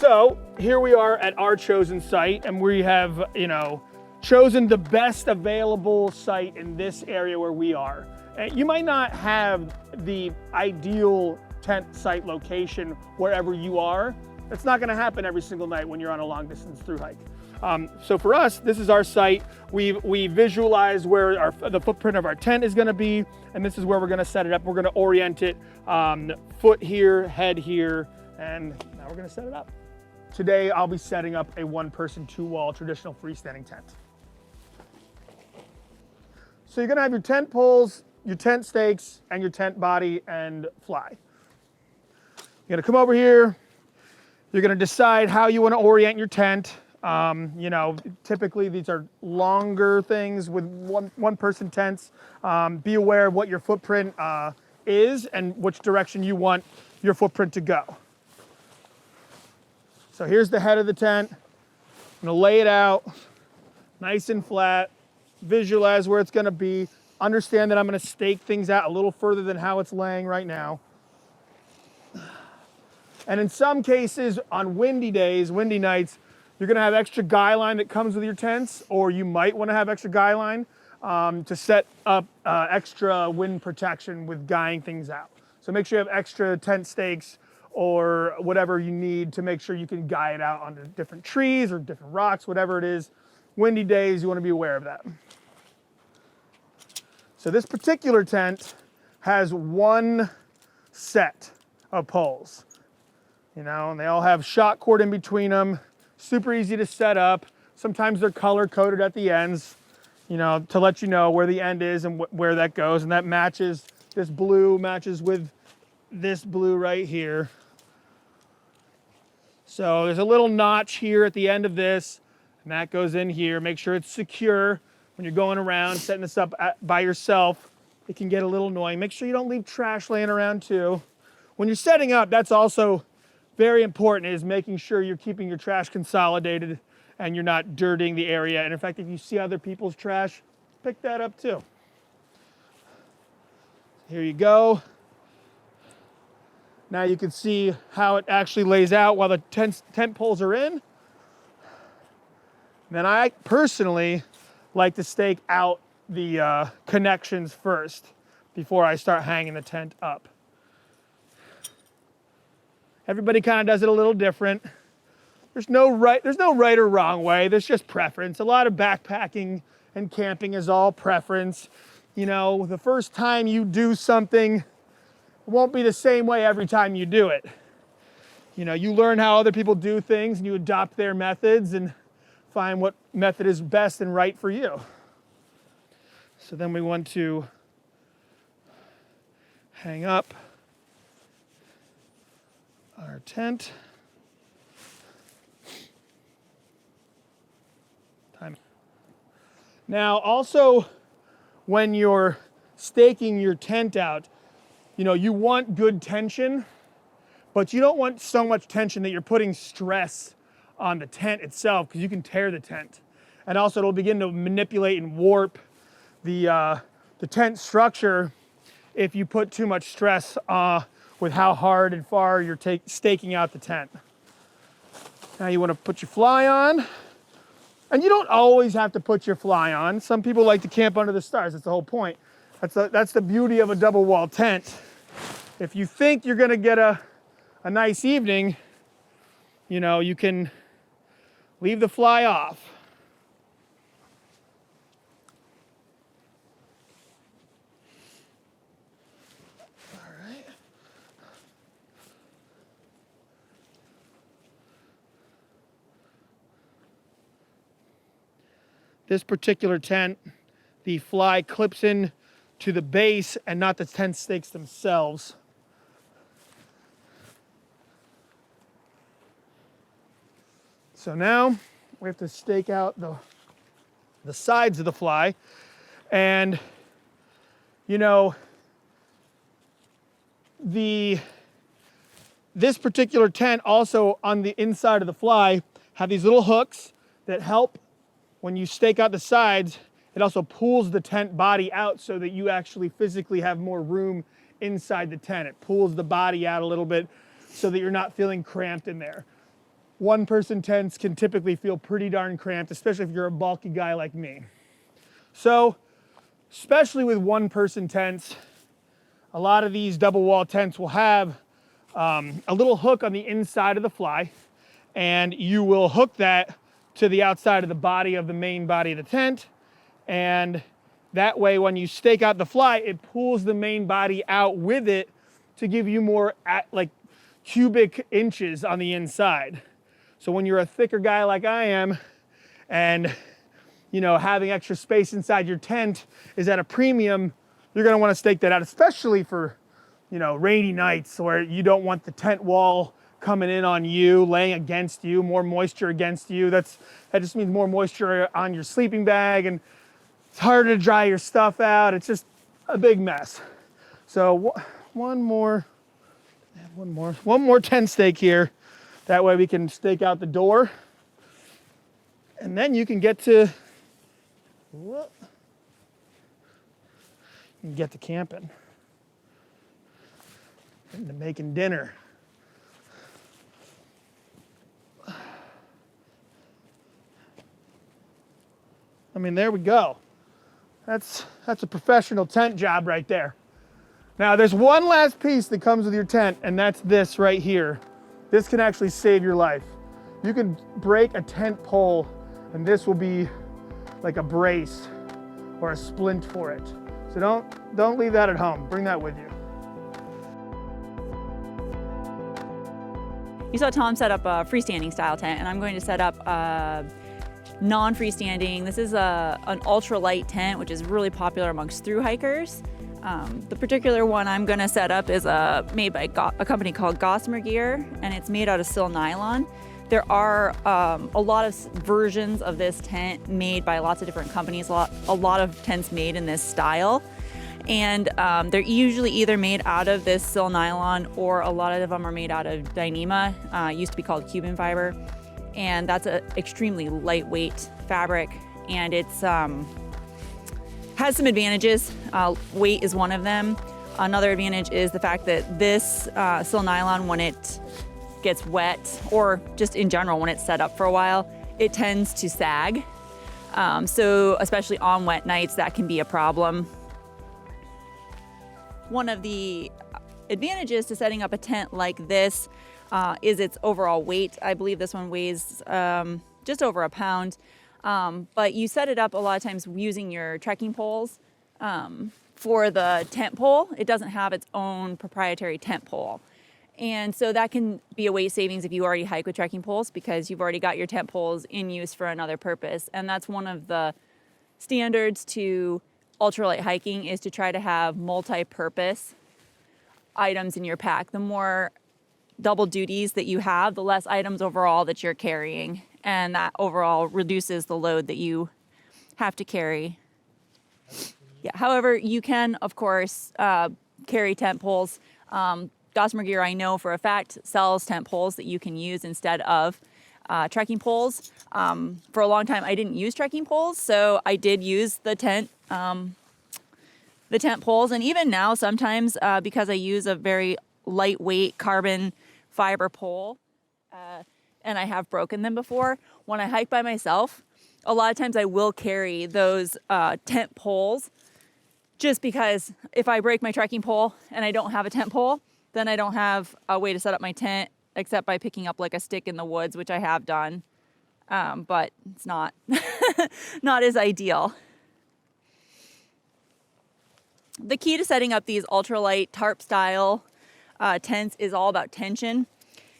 So here we are at our chosen site, and we have, chosen the best available site in this area where we are. And you might not have the ideal tent site location wherever you are. It's not gonna happen every single night when you're on a long distance through hike. So for us, this is our site. We visualize where the footprint of our tent is gonna be, and this is where we're gonna set it up. We're gonna orient it, foot here, head here, and now we're gonna set it up. Today, I'll be setting up a one-person, two-wall traditional freestanding tent. So you're gonna have your tent poles, your tent stakes, and your tent body and fly. You're gonna come over here. You're gonna decide how you wanna orient your tent. Typically these are longer things with one-person tents. Be aware of what your footprint is and which direction you want your footprint to go. So here's the head of the tent. I'm gonna lay it out nice and flat, visualize where it's gonna be, understand that I'm gonna stake things out a little further than how it's laying right now. And in some cases, on windy days, windy nights, you're gonna have extra guy line that comes with your tents, or you might wanna have extra guy line to set up extra wind protection with guying things out. So make sure you have extra tent stakes or whatever you need to make sure you can guy it out onto different trees or different rocks, whatever it is. Windy days, you wanna be aware of that. So this particular tent has one set of poles, and they all have shot cord in between them, super easy to set up. Sometimes they're color coded at the ends, to let you know where the end is and where that goes, and that matches, this blue matches with this blue right here. So there's a little notch here at the end of this, and that goes in here. Make sure it's secure when you're going around setting this up by yourself. It can get a little annoying. Make sure you don't leave trash laying around too. When you're setting up, that's also very important, is making sure you're keeping your trash consolidated and you're not dirtying the area. And in fact, if you see other people's trash, pick that up too. Here you go. Now you can see how it actually lays out while the tent poles are in. Then I personally like to stake out the connections first before I start hanging the tent up. Everybody kind of does it a little different. There's no right or wrong way. There's just preference. A lot of backpacking and camping is all preference. The first time you do something, it won't be the same way every time you do it. You learn how other people do things and you adopt their methods and find what method is best and right for you. So then we want to hang up our tent. Now also, when you're staking your tent out, you want good tension, but you don't want so much tension that you're putting stress on the tent itself, because you can tear the tent. And also it'll begin to manipulate and warp the tent structure if you put too much stress with how hard and far you're staking out the tent. Now you want to put your fly on. And you don't always have to put your fly on. Some people like to camp under the stars. That's the whole point. That's the beauty of a double wall tent. If you think you're gonna get a nice evening, you can leave the fly off. All right. This particular tent, the fly clips in to the base and not the tent stakes themselves. So now we have to stake out the sides of the fly. And this particular tent also on the inside of the fly have these little hooks that help when you stake out the sides. It also pulls the tent body out so that you actually physically have more room inside the tent. It pulls the body out a little bit so that you're not feeling cramped in there. one-person tents can typically feel pretty darn cramped, especially if you're a bulky guy like me. So, especially with one-person tents, a lot of these double wall tents will have a little hook on the inside of the fly, and you will hook that to the outside of the body of the main body of the tent, and that way when you stake out the fly, it pulls the main body out with it to give you more like cubic inches on the inside. So when you're a thicker guy like I am, and having extra space inside your tent is at a premium, you're gonna wanna stake that out, especially for rainy nights where you don't want the tent wall coming in on you, laying against you, more moisture against you. That just means more moisture on your sleeping bag, and it's harder to dry your stuff out. It's just a big mess. So one more tent stake here. That way we can stake out the door, and then you can get to camping, into making dinner. I mean, there we go. That's a professional tent job right there. Now there's one last piece that comes with your tent, and that's this right here. This can actually save your life. You can break a tent pole, and this will be like a brace or a splint for it. So don't leave that at home. Bring that with you. You saw Tom set up a freestanding style tent, and I'm going to set up a non-freestanding. This is an ultralight tent, which is really popular amongst thru hikers. The particular one I'm going to set up is made by a company called Gossamer Gear, and it's made out of sil nylon. There are a lot of versions of this tent made by lots of different companies, a lot of tents made in this style. And they're usually either made out of this sil nylon, or a lot of them are made out of Dyneema, used to be called Cuban fiber. And that's an extremely lightweight fabric, and it's has some advantages. Weight is one of them. Another advantage is the fact that this sil nylon, when it gets wet, or just in general when it's set up for a while, it tends to sag. So especially on wet nights, that can be a problem. One of the advantages to setting up a tent like this is its overall weight. I believe this one weighs just over a pound. But you set it up a lot of times using your trekking poles. For the tent pole, it doesn't have its own proprietary tent pole. And so that can be a weight savings if you already hike with trekking poles, because you've already got your tent poles in use for another purpose. And that's one of the standards to ultralight hiking, is to try to have multi-purpose items in your pack. The more double duties that you have, the less items overall that you're carrying, and that overall reduces the load that you have to carry. Yeah. However, you can, of course, carry tent poles. Gossamer Gear, I know for a fact, sells tent poles that you can use instead of trekking poles. For a long time, I didn't use trekking poles, so I did use the tent poles, and even now sometimes, because I use a very lightweight carbon fiber pole, and I have broken them before, when I hike by myself, a lot of times I will carry those tent poles, just because if I break my trekking pole and I don't have a tent pole, then I don't have a way to set up my tent except by picking up like a stick in the woods, which I have done, but it's not not as ideal. The key to setting up these ultralight tarp style tents is all about tension.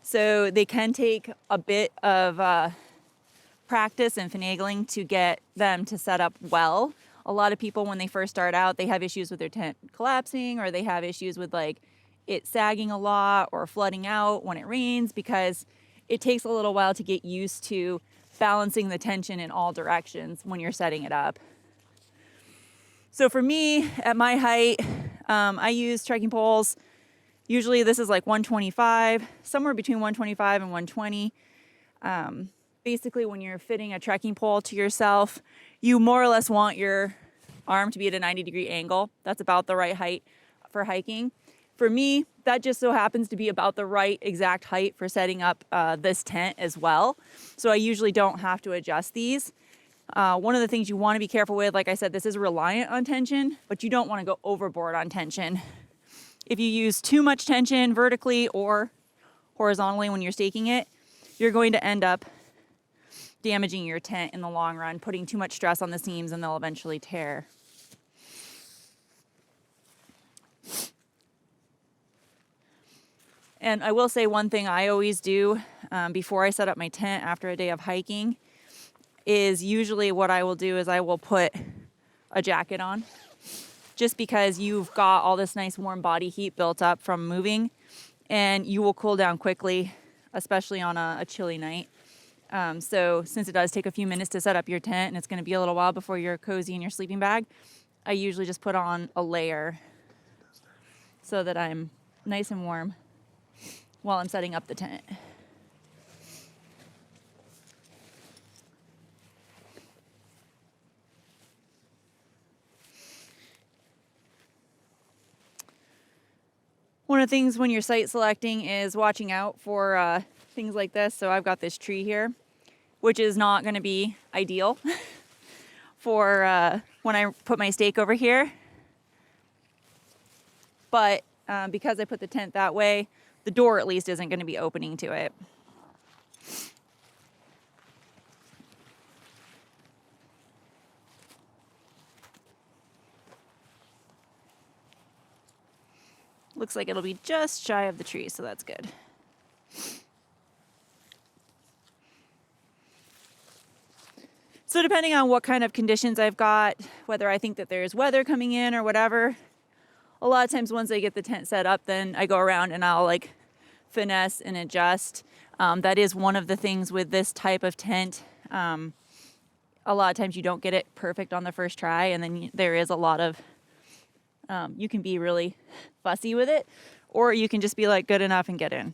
So they can take a bit of practice and finagling to get them to set up well. A lot of people, when they first start out, they have issues with their tent collapsing, or they have issues with like it sagging a lot or flooding out when it rains, because it takes a little while to get used to balancing the tension in all directions when you're setting it up. So for me, at my height, I use trekking poles. Usually this is like 125, somewhere between 125 and 120. Basically, when you're fitting a trekking pole to yourself, you more or less want your arm to be at a 90-degree angle. That's about the right height for hiking. For me, that just so happens to be about the right exact height for setting up this tent as well. So I usually don't have to adjust these. One of the things you want to be careful with, like I said, this is reliant on tension, but you don't want to go overboard on tension. If you use too much tension vertically or horizontally when you're staking it, you're going to end up damaging your tent in the long run, putting too much stress on the seams, and they'll eventually tear. And I will say one thing I always do before I set up my tent after a day of hiking is usually what I will do is I will put a jacket on, just because you've got all this nice warm body heat built up from moving, and you will cool down quickly, especially on a chilly night. So since it does take a few minutes to set up your tent and it's going to be a little while before you're cozy in your sleeping bag, I usually just put on a layer so that I'm nice and warm while I'm setting up the tent. One of the things when you're site selecting is watching out for things like this. So I've got this tree here, which is not going to be ideal for when I put my stake over here. But because I put the tent that way, the door at least isn't going to be opening to it. Looks like it'll be just shy of the tree, so that's good. So depending on what kind of conditions I've got, whether I think that there's weather coming in or whatever, a lot of times once I get the tent set up, then I go around and I'll like finesse and adjust. That is one of the things with this type of tent. A lot of times you don't get it perfect on the first try, and then there is a lot of, you can be really fussy with it, or you can just be like good enough and get in.